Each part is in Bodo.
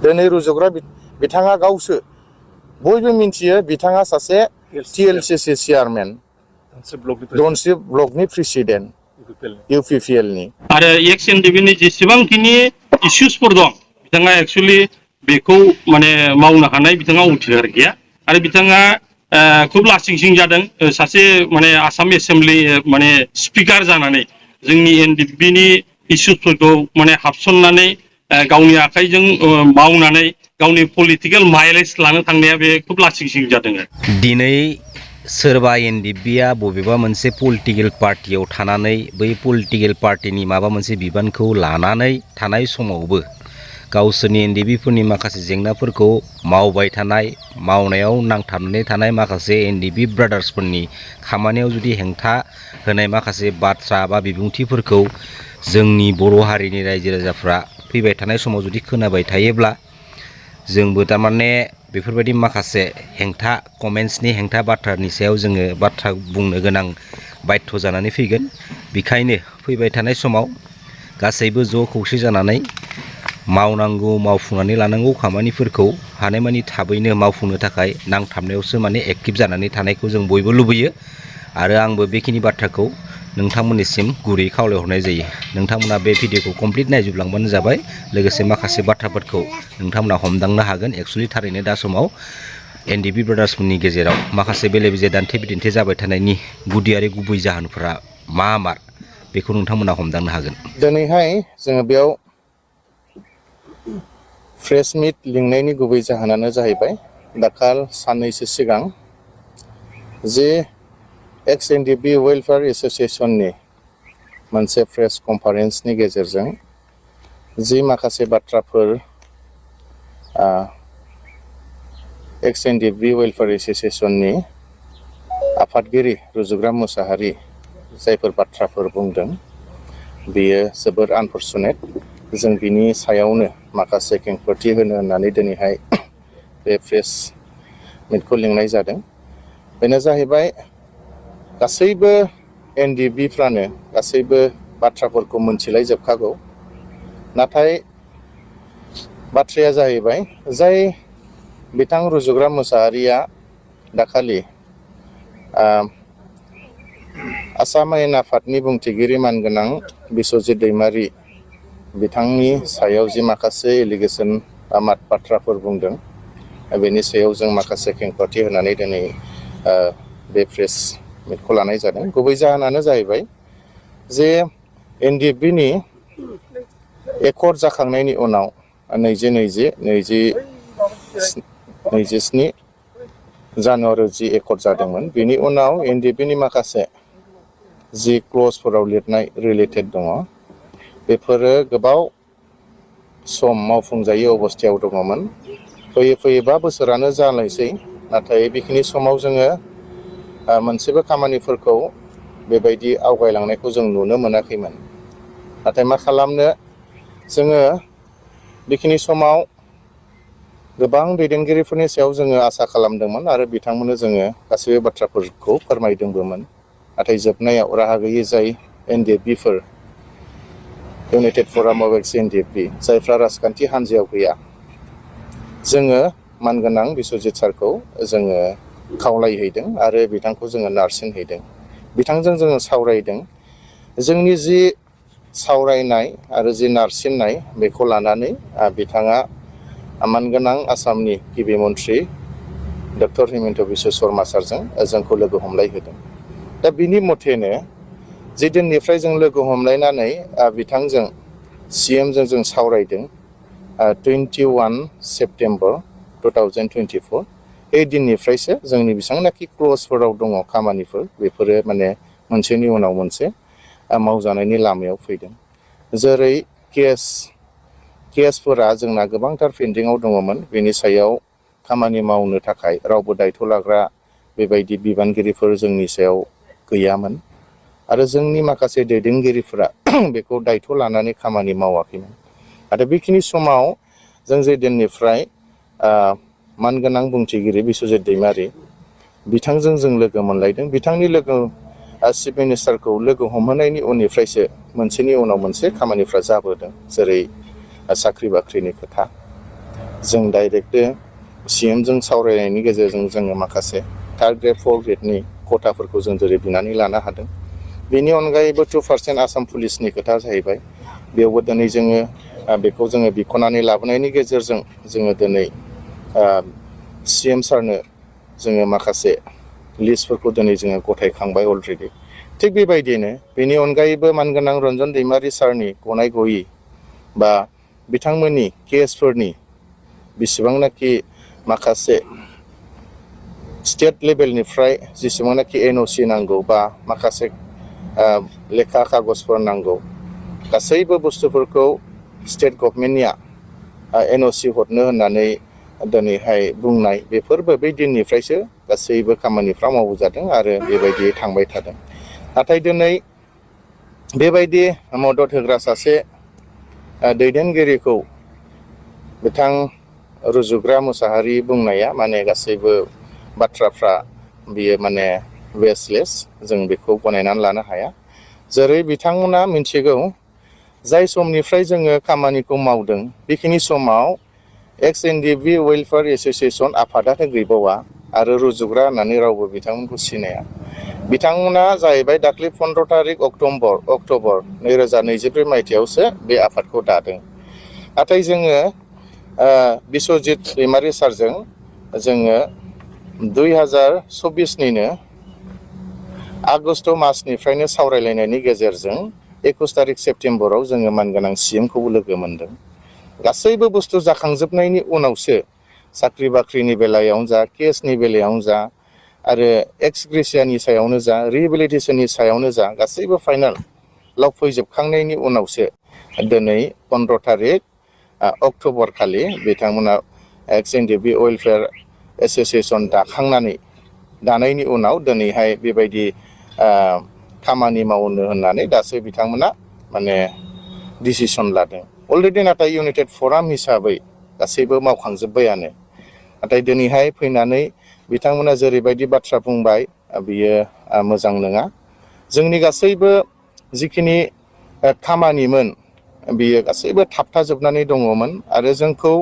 दिनै रुजुग्रा बिथाङा गावसो बयबो मिन्थियो बिथाङा सासे TLCC chairman Dwnsri ब्लकनि president UPPL नि आरो एक्स एनडिएफबि जेसेबांखिनि इस्युसफोर दं बिथाङा एक्चुअलि बेखौ माने मावनो हानाय बिथाङा उथिसार गैया आरो बिथाङा खुब लासिंसिं जादों सासे माने आसाम एसेम्बलि माने स्पिकार जानानै जोंनि एनडिएफबिनि इस्युसफोरखौ माने हाबसननानै गावनि आखाइजों मावनानै गावनि पलिटिकेल माइलेज लानो थांनाया बे खुब लासिंसिं जादों। दिनै सोरबा एनडिएफबिआ बबेबा मोनसे पलिटिकेल पार्टियाव थानानै बै पलिटिकेल पार्टिनि माबा मोनसे बिबानखौ लानानै थानाय समावबो गावसोरनि एनडिएफबिफोरनि माखासे जेंनाफोरखौ मावबाय थानाय मावनायाव नांथाबनानै थानाय माखासे एनडिएफबि ब्रादार्सफोरनि खामानियाव जुदि हेंथा होनाय माखासे बाथ्रा बा बिबुंथिफोरखौ जोंनि बर' हारिनि रायजो राजाफ्रा फैबाय थानाय समाव जुदि खोनाबाय थायोब्ला जोंबो थारमाने बेफोरबायदि माखासे हेंथा कमेन्ट्सनि हेंथा बाथ्रानि सायाव जोङो बाथ्रा बुंनो गोनां बाध्य जानानै फैगोन। बेखायनो फैबाय थानाय समाव गासैबो ज' खौसे जानानै मावनांगौ मावफुंनानै लानांगौ खामानिफोरखौ हानायमानि थाबैनो मावफुंनो थाखाय नांथाबनायावसो माने एक्टिभ जानानै थानायखौ जों बयबो लुबैयो आरो आंबो बेखिनि बाथ्राखौ नोंथांमोननिसिम गुरै खावलायहरनाय जायो। नोंथांमोना बे भिडिअखौ कमप्लिट नायजोबलांबानो जाबाय लोगोसे माखासे बाथ्राफोरखौ नोंथांमोना हमदांनो हागोन। एक्सुवेलि थारैनो दा समाव एनडिएफबि ब्रादार्सफोरनि गेजेराव माखासे बेले बेजे दान्थे बिदिन्थे जाबाय थानायनि गुदि आरो गुबै जाहोनफोरा मा बेखौ नोंथांमोना हमदांनो हागोन। दिनैहाय जोङो बेयाव प्रेस मिट लिंनायनि गुबै जाहोनानो जाहैबाय दाखाल साननैसो सिगां जे एक्स एनडिएफबि वेलफेयार एस'सिएशननि मोनसे प्रेस कनफारेन्सनि गेजेरजों जि माखासे बाथ्राफोर एक्स एनडिएफबि वेलफेयार एस'सिएशननि आफादगिरि रुजुग्रा मोसाहारि जायफोर बाथ्राफोर बुंदों बेयो जोबोर आनफर्चुनेट। जों बिनि सायावनो माखासे खेंफोरथि होनो होननानै दिनैहाय बे प्रेस मिटखौ लिंनाय जादों। बेनो जाहैबाय गासैबो एनडिएफबिफ्रानो गासैबो बाथ्राफोरखौ मोनथिलायजोबखागौ, नाथाय बाथ्राया जाहैबाय जाय बिथां रुजुग्रा मोसाहारिया दाखालि आसाम आयेन आफादनि बुंथिगिरि मानगोनां बिस्वजित दैमारि बिथांनि सायाव जि माखासे एलिगेसन मात बाथ्राफोर बुंदों बेनि सायाव जों माखासे खेंफोरथि होनानै दिनै बे प्रेस मिटखौ लानाय जादों। गुबै जाहोनानो जाहैबाय जे एनडिएफबिनि एकर्ड जाखांनायनि उनाव 27 जानुवारियाव जि एकर्ड जादोंमोन बेनि उनाव एनडिएफबिनि माखासे जि क्लजफोराव लिरनाय रिलेटेड दङ बेफोरो गोबाव सम मावफुंजायै अबस्थायाव दङमोन। फैयै फैयै 5 बोसोरानो जालायसै, नाथाय बेखिनि समाव जोङो मोनसेबो खामानिफोरखौ बेबायदि आवगायलांनायखौ जों नुनो मोनाखैमोन। नाथाय मा खालामनो, जोङो बेखिनि समाव गोबां दैदेनगिरिफोरनि सायाव जोङो आसा खालामदोंमोन आरो बिथांमोननो जोङो गासैबो बाथ्राफोरखौ फोरमायदोंबोमोन। नाथाय जोबनायाव राहा गैयै जाय एनडिएफबिफोर इउनाइटेड फराम अफ एक्स एनडिएफबि जायफ्रा राजखान्थि हान्जायाव गैया, जोङो मानगोनां बिस्वजित सारखौ जोङो खावलायहैदों आरो बिथांखौ जोङो नारसिनहैदों। बिथांजों जोङो सावरायदों। जोंनि जि सावरायनाय आरो जि नारसिननाय बेखौ लानानै बिथाङा मानगोनां आसामनि गिबि मन्थ्रि डक्टर हिमन्त बिश्व शर्मा सारजों जोंखौ लोगो हमलायहोदों। दा बिनि मथेनो जि दिननिफ्राय जों लोगो हमलायनानै बिथांजों CMजों जों सावरायदों 21 सेप्तेम्बर 2024 बे दिननिफ्रायसो जोंनि बेसेबांनाखि क्लजफोराव दङ खामानिफोर बेफोरो माने मोनसेनि उनाव मोनसे मावजानायनि लामायाव फैदों। जेरै केसफोरा जोंना गोबांथार पेन्डिंआव दङमोन, बेनि सायाव खामानि मावनो थाखाय रावबो दायथ' लाग्रा बेबायदि बिबानगिरिफोर जोंनि सायाव गैयामोन आरो जोंनि माखासे दैदेनगिरिफोरा बेखौ दायथ' लानानै खामानि मावाखैमोन। आरो बेखिनि समाव जों जे दिननिफ्राय मानगोनां बुंथिगिरि बिस्वजित दैमारि बिथांजों जों लोगो मोनलायदों। बिथांनि चिफ मिनिस्टारखौ लोगो हमहोनायनि उननिफ्रायसो मोनसेनि उनाव मोनसे खामानिफ्रा जाबोदों। जेरै साख्रि बाख्रिनि खोथा, जों डाइरेक्ट CMजों सावरायनायनि गेजेरजों जोङो माखासे 3rd ग्रेड 4th ग्रेडनि खथाफोरखौ जों जेरै बिनानै लानो हादों। बेनि अनगायैबो 2% आसाम पुलिसनि खोथा जाहैबाय। बेयावबो दिनै जोङो बेखौ जोङो बिख'नानै लाबोनायनि गेजेरजों जोङो दिनै CM सारनो जोङो माखासे लिस्टफोरखौ दिनै जोङो गथायखांबाय अलरेडि। थिग बेबायदिनो बेनि अनगायैबो मानगोनां रन्जन दैमारि सारनि गनाय गयि बा बिथांमोननि केसफोरनि बेसेबांनाखि माखासे स्टेट लेभेलनिफ्राय जेसेबांनाखि NOC नांगौ बा माखासे लेखा कागजफोर नांगौ, गासैबो बुस्थुफोरखौ स्टेट गभर्नमेन्टनिया NOC हरनो होननानै दिनैहाय बुंनाय, बेफोरबो बै दिननिफ्रायसो गासैबो खामानिफ्रा मावजादों आरो बेबायदि थांबाय थादों। नाथाय दिनै बेबायदि मदद होग्रा सासे दैदेनगिरिखौ बिथां रुजुग्रा मुसाहारि बुंनाया माने गासैबो बाथ्राफ्रा बियो माने वेस्टलेस, जों बेखौ गनायनानै लानो हाया। जेरै बिथांमोना मिथिगौ जाय समनिफ्राय जोङो खामानिखौ मावदों बेखिनि समाव NDFB वेलफेयार एस'सिएशन आफादानो गैबावा आरो रुजुग्रा होननानै रावबो बिथांमोनखौ सिनाया। बिथांमोना जाहैबाय दाख्लै 15 तारिख अक्ट'बर 2024 मायथाइयावसो बे आफादखौ दादों। नाथाय जोङो बिश्वजित दैमारि सारजों जोङो 2024निनो आगस्ट मासनिफ्रायनो सावरायलायनायनि गेजेरजों 21 तारिख सेप्तेम्बराव जोङो मानगोनां CMखौबो लोगो मोनदों। गासैबो बुस्थु जाखांजोबनायनि उनावसो साख्रि बाख्रिनि बेलायावनो जा, केसनि बेलायावनो जा आरो एक्स ग्रेसियानि सायावनो जा, रिहेबिलिटेसननि सायावनो जा, गासैबो फाइनालाव फैजोबखांनायनि उनावसो दिनै 15 तारिख अक्ट'बर खालि बिथांमोना NDFB वेलफेयार एस'सिएशन दानायनि उनाव दिनैहाय बेबायदि खामानि मावनो होननानै दासो बिथांमोना माने डिसिसन लादों। अलरेडि नाथाय इउनाइटेड फराम हिसाबै गासैबो मावखांजोब्बायानो। नाथाय दिनैहाय फैनानै बिथांमोना जेरैबायदि बाथ्रा बुंबाय बियो मोजां नङा। जोंनि गासैबो जिखिनि खामानिमोन बियो गासैबो थाबथाजोबनानै दङमोन आरो जोंखौ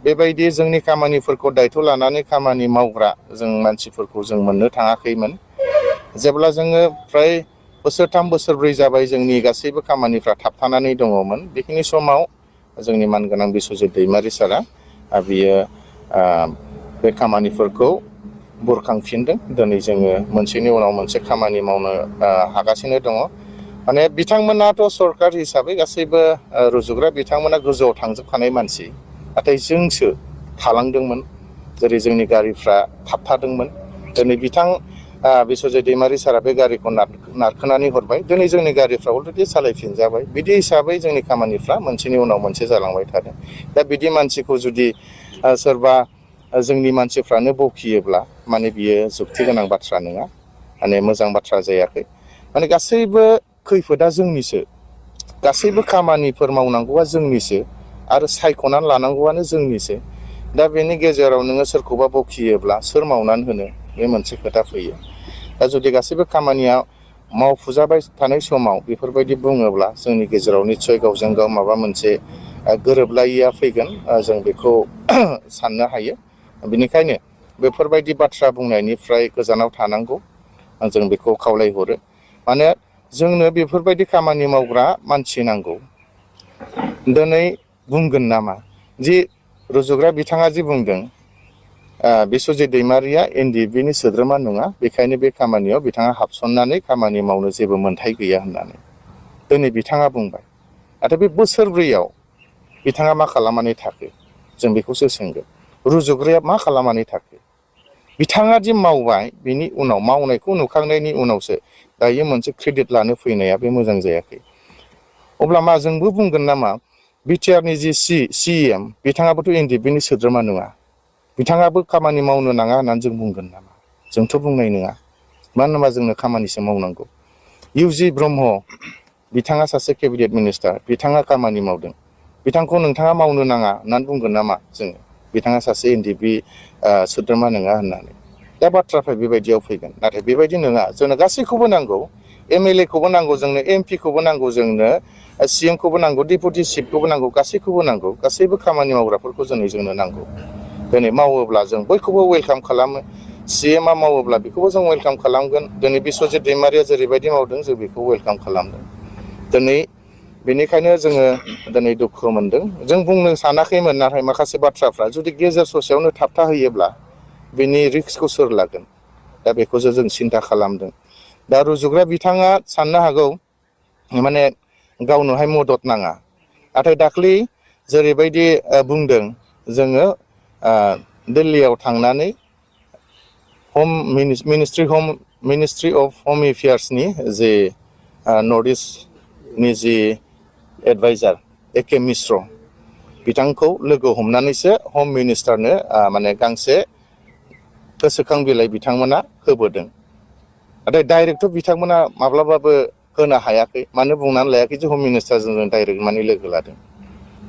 बेबायदि जोंनि खामानिफोरखौ दायथ' लानानै खामानि मावग्रा जों मानसिफोरखौ जों मोननो थाङाखैमोन। जेब्ला जोङो फ्राय बोसोरथाम बोसोरब्रै जाबाय जोंनि गासैबो खामानिफ्रा थाबथानानै दङमोन, बेखिनि समाव जोंनि मानगोनां बिश्वजित दैमारि सारा बियो बे खामानिफोरखौ बुरखांफिनदों। दिनै जोङो मोनसेनि उनाव मोनसे खामानि मावनो हागासिनो दङ। माने बिथांमोनाथ' सरकार हिसाबै गासैबो रुजुग्रा बिथांमोना गोजौआव थांजोबखानाय मानसि, नाथाय जोंसो थालांदोंमोन। जेरै जोंनि गारिफ्रा थाबथादोंमोन। दिनै बिथां बिश्वजित दैमारि सारा बे गारिखौ नारखोनानै हरबाय। दिनै जोंनि गारिफ्रा अलरेडि सालायफिनजाबाय। बिदि हिसाबै जोंनि खामानिफ्रा मोनसेनि उनाव मोनसे जालांबाय थादों। दा बिदि मानसिखौ जुदि सोरबा जोंनि मानसिफ्रानो बखियोब्ला माने बियो जुक्ति गोनां बाथ्रा नङा, माने मोजां बाथ्रा जायाखै। माने गासैबो खैफोदा जोंनिसो, गासैबो खामानिफोर मावनांगौआ जोंनिसो आरो सायख'नानै लानांगौआनो जोंनिसो। दा बेनि गेजेराव नोङो सोरखौबा बखियोब्ला सोर मावनानै होनो, बे मोनसे खोथा फैयो। दा जुदि गासैबो खामानिया मावफुजाबाय थानाय समाव बेफोरबायदि बुङोब्ला जोंनि गेजेराव निस्सय गावजों गाव माबा मोनसे गोरोबलायिया फैगोन, जों बेखौ साननो हायो। बेनिखायनो बेफोरबायदि बाथ्रा बुंनायनिफ्राय गोजानाव थानांगौ, जों बेखौ खावलायहरो। माने जोंनो बेफोरबायदि खामानि मावग्रा मानसि नांगौ। दिनै बुंगोन नामा जि रुजुग्रा बिथाङा जि बुंदों बिश्वजित दैमारिया NDFBनि सोद्रोमा नङा, बेखायनो बे खामानियाव बिथाङा हाबसननानै खामानि मावनो जेबो मोन्थाय गैया होननानै दिनै बिथाङा बुंबाय। नाथाय बे बोसोरब्रैयाव बिथाङा मा खालामनानै थाखो, जों बेखौसो सोंगोन। रुजुग्राया मा खालामनानै थाखो? बिथाङा दि मावबाय, बिनि उनाव मावनायखौ नुखांनायनि उनावसो दायो मोनसे क्रेडिट लानो फैनाया बे मोजां जायाखै। अब्ला मा जोंबो बुंगोन नामा बिटिआरनि जि CM बिथाङाबोथ' NDFBनि सोद्रोमा नङा, बिथाङाबो खामानि मावनो नाङा होननानै जों बुंगोन नामा? जोंथ' बुंनाय नङा। मानो होनबा जोंनो खामानिसो मावनांगौ। UG ब्रह्म बिथाङा सासे केबिनेट मिनिस्टार, बिथाङा खामानि मावदों। बिथांखौ नोंथाङा मावनो नाङा होननानै बुंगोन नामा जोङो? बिथाङा सासे NDFB सोद्रोमा नङा होननानै। दा बाथ्राफ्रा बेबायदियाव फैगोन। नाथाय बेबायदि नङा, जोंनो गासैखौबो नांगौ। MLA खौबो नांगौ जोंनो, MP खौबो नांगौ जोंनो, CM खौबो नांगौ, डेपुटि चिफखौबो नांगौ, गासैखौबो नांगौ, गासैबो खामानि मावग्राफोरखौ जोंनो नांगौ। दिनै मावोब्ला जों बयखौबो वेलकाम खालामो। CM आ मावोब्ला बेखौबो जों वेलकाम खालामगोन। दिनै बिस्वजित दैमारिया जेरैबायदि मावदों जों बेखौ वेलकाम खालामदों। दिनै बेनिखायनो जोङो दिनै दुखु मोनदों। जों बुंनो सानाखैमोन, नाथाय माखासे बाथ्राफ्रा जुदि गेजेर ससेयावनो थाबथाहोयोब्ला बिनि रिस्कखौ सोर लागोन? दा बेखौसो जों सिन्था खालामदों। दा रुजुग्रा बिथाङा साननो हागौ माने गावनोहाय मदद नाङा, नाथाय दाख्लै जेरैबायदि बुंदों, जोङो दिल्लीयाव थांनानै मिनिस्ट्रि अफ हम एफेयार्सनि जे नर्थ इस्टनि जि एडभाइजार AK मिश्र बिथांखौ लोगो हमनानैसो हम मिनिस्टारनो माने गांसे गोसोखां बिलाइ बिथांमोना होबोदों। नाथाय डाइरेक्ट बिथांमोना माब्लाबाबो होनो हायाखै, मानो बुंनानै लायाखै जे हम मिनिस्टारजों जों डाइरेक्ट माने लोगो लादों।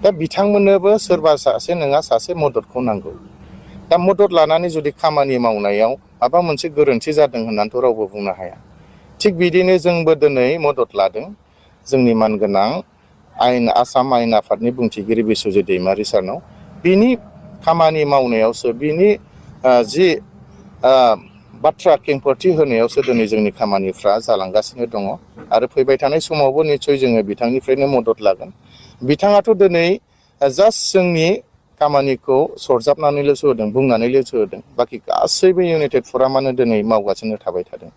दा बिथांमोननोबो सोरबा सासे नङा सासे मददखौ नांगौ। दा मदद लानानै जुदि खामानि मावनायाव माबा मोनसे गोरोन्थि जादों होननानैथ' रावबो बुंनो हाया। थिग बिदिनो जोंबो दिनै मदद लादों जोंनि मानगोनां आसाम आयेन आफादनि बुंथिगिरि बिस्वजित दैमारि सारनाव। बिनि खामानि मावनायावसो, बिनि जि बाथ्रा खेंफोरथि होनायावसो दिनै जोंनि खामानिफ्रा जालांगासिनो दङ। आरो फैबाय थानाय समावबो निस्सय जोङो बिथांनिफ्रायनो मदद लागोन। बिथाङाथ' दिनै जास्ट जोंनि खामानिखौ सरजाबनानैल'सो होदों, बुंनानैल'सो होदों। बाखि गासैबो इउनाइटेड फरामानो दिनै मावगासिनो थाबाय थादों।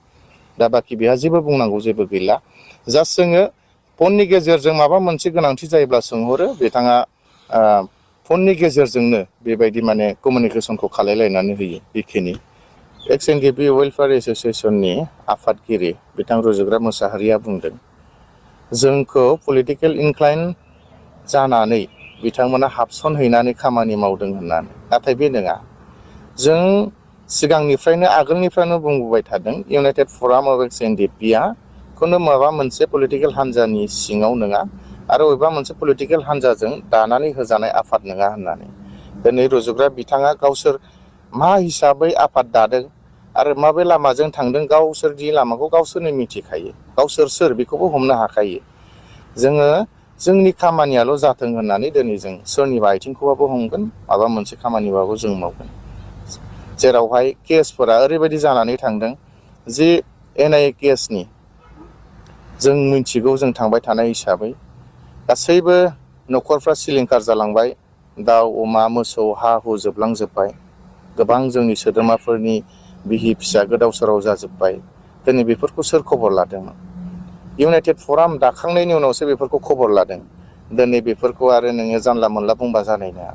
दा बाखि बेहा जेबो बुंनांगौ जेबो गैला। जास्ट जोङो फननि गेजेरजों माबा मोनसे गोनांथि जायोब्ला सोंहरो, बिथाङा फननि गेजेरजोंनो बेबायदि माने कमिउनिकेसनखौ खालायलायनानै होयो। बेखिनि एक्स NDFB वेलफेयार एस'सिएशननि आफादगिरि बिथां रुजुग्रा मोसाहारिया बुंदों, जोंखौ पलिटिकेल इनक्लाइन जानानै बिथांमोना हाबसनहैनानै खामानि मावदों होननानै। नाथाय बे नङा। जों सिगांनिफ्रायनो आगोलनिफ्रायनो बुंबोबाय थादों, इउनाइटेड फराम अफ एक्स NDFBआ खुनु माबा मोनसे पलिटिकेल हान्जानि सिङाव नङा, आरो बबेबा मोनसे पलिटिकेल हान्जाजों दानानै होजानाय आफाद नङा होननानै। दिनै रुजुग्रा बिथाङा गावसोर मा हिसाबै आफाद दादों आरो माबे लामाजों थांदों, गावसोरनि लामाखौ गावसोरनो मिथिखायो। गावसोर सोर बेखौबो हमनो हाखायो। जोङो जोंनि खामानियाल' जाथों होननानै दिनै जों सोरनिबा आथिंखौबाबो हमगोन, माबा मोनसे खामानिबाबो जों मावगोन। जेरावहाय केसफोरा ओरैबायदि जानानै थांदों, जि NIA केसनि जों मिथिगौ, जों थांबाय थानाय हिसाबै गासैबो न'खरफ्रा सिलिंखार जालांबाय। दाउ अमा मोसौ हा हु जोबलांजोब्बाय। गोबां जोंनि सोद्रोमाफोरनि बिहि फिसा गोदाव सोराव जाजोब्बाय। दिनै बेफोरखौ सोर खबर लादोंमोन? इउनाइटेड फराम दाखांनायनि उनावसो बेफोरखौ खबर लादों। दिनै बेफोरखौ आरो नोङो जानला मोनला बुंबा जानाय नङा।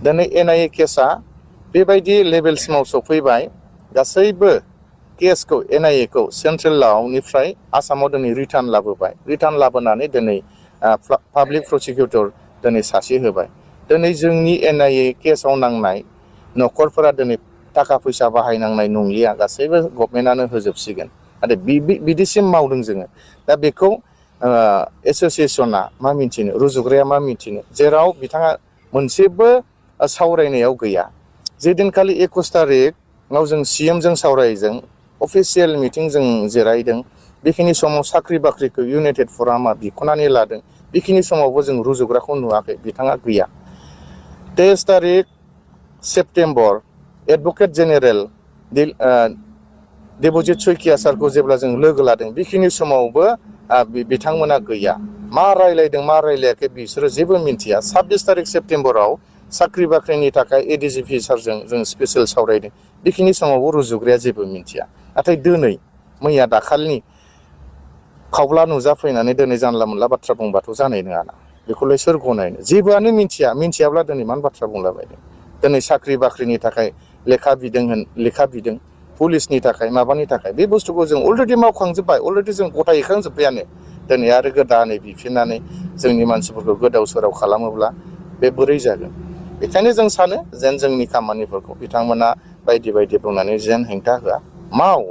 दिनै NIA केसआ बेबायदि लेभेलसिमाव सफैबाय, गासैबो केसखौ NIA खौ सेन्ट्रेल ल'निफ्राय आसामाव दिनै रिटार्न लाबोबाय। रिटार्न लाबोनानै दिनै पाब्लिक प्रसिकिउटर दिनै सासे होबाय। दिनै जोंनि NIA केसाव नांनाय न'खरफोरा दिनै थाखा फैसा बाहायनांनाय नंलिया, गासैबो गभर्नमेन्टआनो होजोबसिगोन। आरो बिदिसिम मावदों जोङो। दा बेखौ एस'सिएसना मा मिन्थिनो, रुजुग्राया मा मिन्थिनो, जेराव बिथाङा मोनसेबो सावरायनायाव गैया। जेदिनखालि 21 तारिखआव जों CM जों सावरायदों, अफिसियेल मिटिं जों जिरायदों, बेखिनि समाव साख्रि बाख्रिखौ इउनाइटेड फरामा बिख'नानै लादों। बेखिनि समावबो जों रुजुग्राखौ नुवाखै, बिथाङा गैया। 23 September advocate general Debajit Saikia सारखौ जेब्ला जों लोगो लादों, बेखिनि समावबो बिथांमोना गैया। मा रायलायदों मा रायलायाखै बिसोरो जेबो मिन्थिया। 26 सेप्तेम्बराव साख्रि बाख्रिनि थाखाय ADGP सारजों जों स्पेसियेल सावरायदों, बेखिनि समावबो रुजुग्राया जेबो मिन्थिया। नाथाय दिनै मैया दाखालिनि खावब्ला नुजाफैनानै दिनै जानला मोनला बाथ्रा बुंबाथ' जानाय नङाना। बेखौलाय सोर गनायनो? जेबोआनो मिन्थियाब्ला दिनै मानो बाथ्रा बुंलाबायदों? दिनै साख्रि बाख्रिनि थाखाय लेखा बिदों, पुलिसनि थाखाय माबानि थाखाय, बे बुस्थुखौ जों अलरेडि मावखांजोब्बाय, अलरेडि जों गथायहैखांजोब्बायानो। दिनै आरो गोदानै बिफिननानै जोंनि मानसिफोरखौ गोदाव सोराव खालामोब्ला बे बोरै जागोन? बेखायनो जों सानो जेन जोंनि खामानिफोरखौ बिथांमोना बायदि बायदि बुंनानै जेन हेंथा होआ। माव,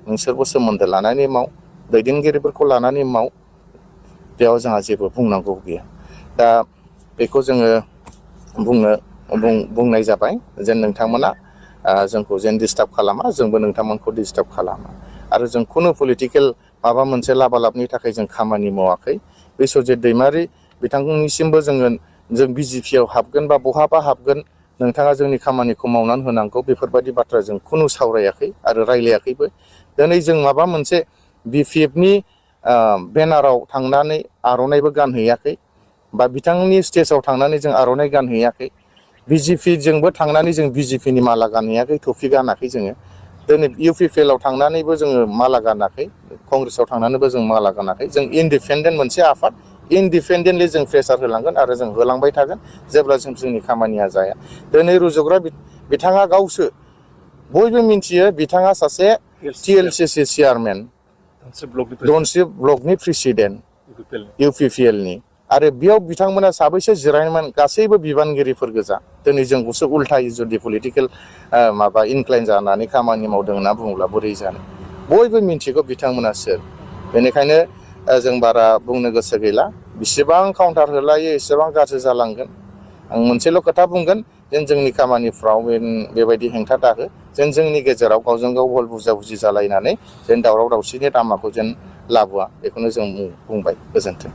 नोंसोरबो सोमोन्दो लानानै माव, दैदेनगिरिफोरखौ लानानै माव, बेयाव जोंहा जेबो बुंनांगौ गैया। दा बेखौ जोङो बुंनाय जाबाय, जेन नोंथांमोना जोंखौ जेन डिस्टार्ब खालामा, जोंबो नोंथांमोनखौ डिस्टार्ब खालामा। आरो जों खुनु पलिटिकेल माबा मोनसे लाबालाबनि थाखाय जों खामानि मावाखै। बिस्वजित दैमारि बिथांनिसिमबो जों बिजेपियाव हाबगोन बा बहाबा हाबगोन, नोंथाङा जोंनि खामानिखौ मावनानै होनांगौ, बेफोरबायदि बाथ्रा जों खुनु सावरायाखै आरो रायलायाखैबो। दिनै जों माबा मोनसे बिपिएफनि बेनाराव थांनानै आर'नाइबो गानहैयाखै, बा बिथांनि स्टेजाव थांनानै जों आर'नाइ गानहैयाखै। बिजेपिजोंबो थांनानै जों बिजेपिनि माला गानहैयाखै, टफि गानाखै जोङो। दिनै इउपिपिएलआव थांनानैबो जोङो माला गानाखै, कंग्रेसआव थांनानैबो जों माला गानाखै। जों इन्डिपेन्डेन्ट मोनसे आफाद, इन्डिपेन्डेन्टलि जों प्रेसार होलांगोन आरो जों होलांबाय थागोन जेब्ला जोंनि खामानिया जाया। दिनै रुजुग्रा बिथाङा गावसो बयबो मिन्थियो, बिथाङा सासे TLCC चेयारमेन, दनसि ब्लकनि प्रेसिडेन्ट इउपिपिएलनि, आरो बेयाव बिथांमोना साबैसे जिरायनायमोन, गासैबो बिबानगिरिफोर गोजा। दिनै जोंखौसो उल्थायै जुदि पलिटिकेल माबा इनक्लाइन जानानै खामानि मावदों होनना बुङोब्ला बोरै जानो। बयबो मिन्थिगौ बिथांमोना सोर। बेनिखायनो जों बारा बुंनो गोसो गैला। बिसिबां काउन्टार होलायो एसेबां गाज्रि जालांगोन। आं मोनसेल' खोथा बुंगोन, जेन जोंनि खामानिफ्राव बेबायदि हेंथा दाहो, जेन जोंनि गेजेराव गावजों गाव बल बुजा बुजि जालायनानै जेन दावराव दावसिनि लामाखौ जेन लाबोआ, बेखौनो जों बुंबाय। गोजोन्थों।